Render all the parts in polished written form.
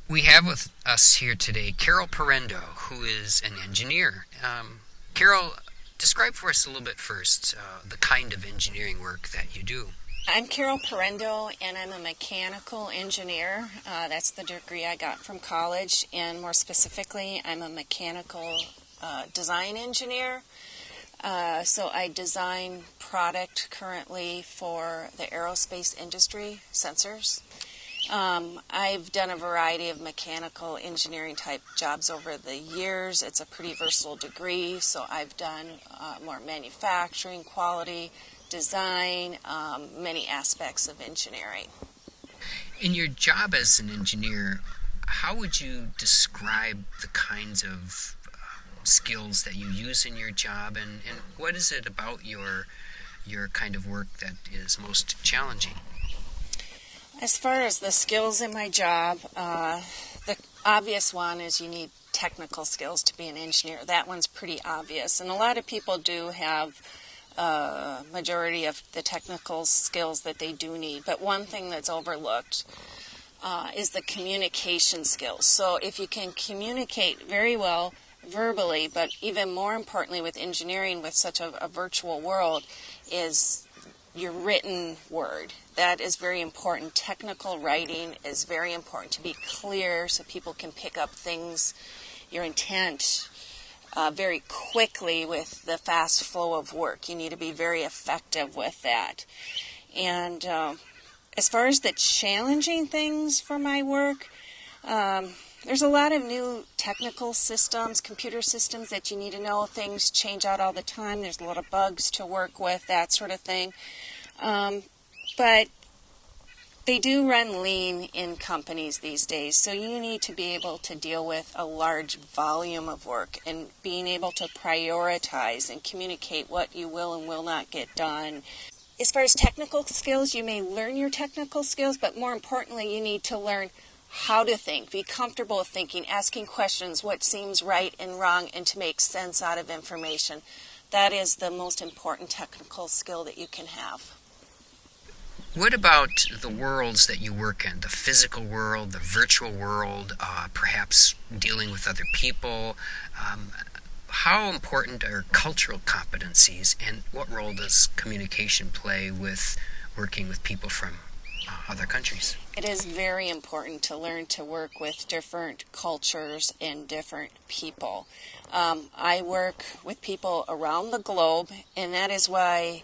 We have with us here today Carol Parendo, who is an engineer. Carol, describe for us a little bit first the kind of engineering work that you do. I'm Carol Parendo, and I'm a mechanical engineer. That's the degree I got from college, and more specifically, I'm a mechanical design engineer. So I design product currently for the aerospace industry, sensors. I've done a variety of mechanical engineering type jobs over the years. It's a pretty versatile degree, so I've done more manufacturing, quality, design, many aspects of engineering. In your job as an engineer, how would you describe the kinds of skills that you use in your job, and what is it about your kind of work that is most challenging? As far as the skills in my job, the obvious one is you need technical skills to be an engineer. That one's pretty obvious, and a lot of people do have a majority of the technical skills that they do need. But one thing that's overlooked is the communication skills. So if you can communicate very well verbally, but even more importantly with engineering, with such a virtual world, is your written word. That is very important. Technical writing is very important, to be clear so people can pick up things, your intent, very quickly with the fast flow of work. You need to be very effective with that. And as far as the challenging things for my work, there's a lot of new technical systems, computer systems that you need to know. Things change out all the time. There's a lot of bugs to work with, that sort of thing. But they do run lean in companies these days, so you need to be able to deal with a large volume of work and being able to prioritize and communicate what you will and will not get done. As far as technical skills, you may learn your technical skills, but more importantly, you need to learn how to think, be comfortable with thinking, asking questions, what seems right and wrong, and to make sense out of information. That is the most important technical skill that you can have. What about the worlds that you work in, the physical world, the virtual world, perhaps dealing with other people? How important are cultural competencies, and what role does communication play with working with people from other countries? It is very important to learn to work with different cultures and different people. I work with people around the globe, and that is why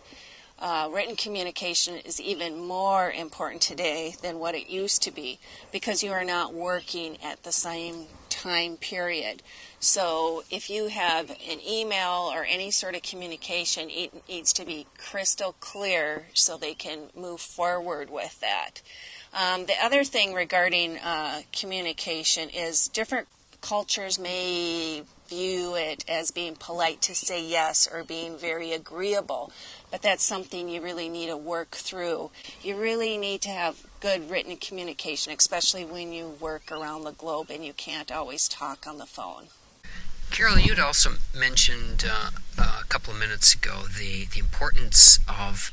written communication is even more important today than what it used to be, because you are not working at the same time period. So if you have an email or any sort of communication, it needs to be crystal clear so they can move forward with that. The other thing regarding communication is different cultures may view it as being polite to say yes or being very agreeable, but that's something you really need to work through. You really need to have good written communication, especially when you work around the globe and you can't always talk on the phone. Carol, you'd also mentioned a couple of minutes ago the importance of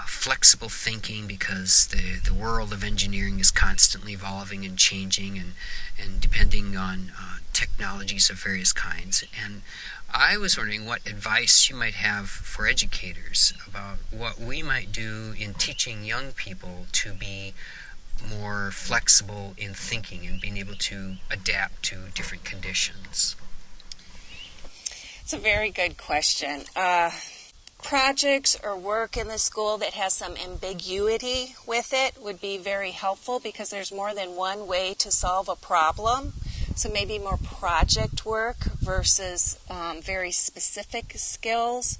flexible thinking, because the world of engineering is constantly evolving and changing and depending on technologies of various kinds. And I was wondering what advice you might have for educators about what we might do in teaching young people to be more flexible in thinking and being able to adapt to different conditions. It's a very good question. Projects or work in the school that has some ambiguity with it would be very helpful, because there's more than one way to solve a problem. So maybe more project work versus very specific skills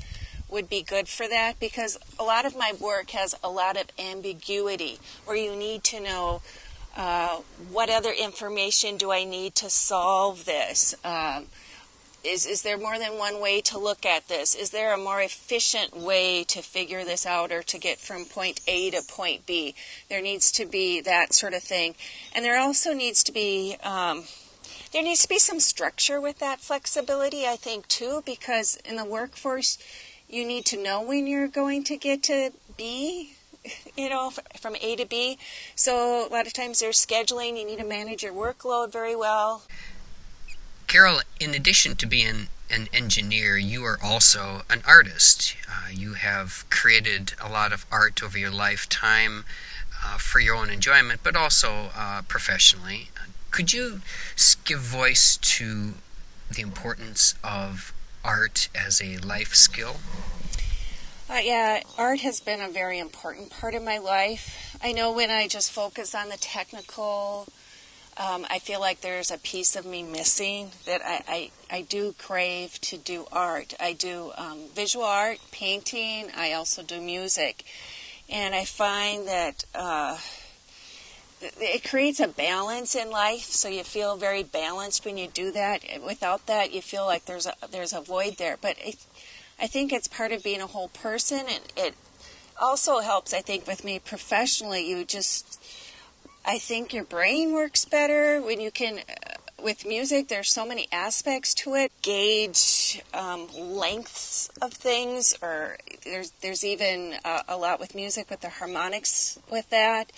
would be good for that, because a lot of my work has a lot of ambiguity where you need to know what other information do I need to solve this. Is there more than one way to look at this? Is there a more efficient way to figure this out or to get from point A to point B? There needs to be that sort of thing. And there also needs to be some structure with that flexibility, I think, too, because in the workforce, you need to know when you're going to get to B from A to B. So a lot of times there's scheduling. You need to manage your workload very well. Carol, in addition to being an engineer, you are also an artist. You have created a lot of art over your lifetime for your own enjoyment, but also professionally. Could you give voice to the importance of art as a life skill? Yeah, art has been a very important part of my life. I know when I just focus on the technical, I feel like there's a piece of me missing, that I do crave to do art. I do visual art, painting. I also do music. And I find that it creates a balance in life, so you feel very balanced when you do that. Without that, you feel like there's a void there. But I think it's part of being a whole person, and it also helps, I think, with me professionally. I think your brain works better when you can. With music, there's so many aspects to it. Gauge lengths of things, or there's even a lot with music with the harmonics with that.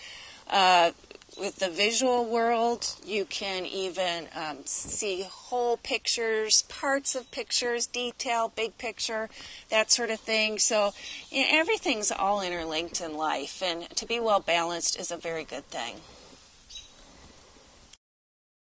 With the visual world, you can even see whole pictures, parts of pictures, detail, big picture, that sort of thing. So everything's all interlinked in life, and to be well balanced is a very good thing.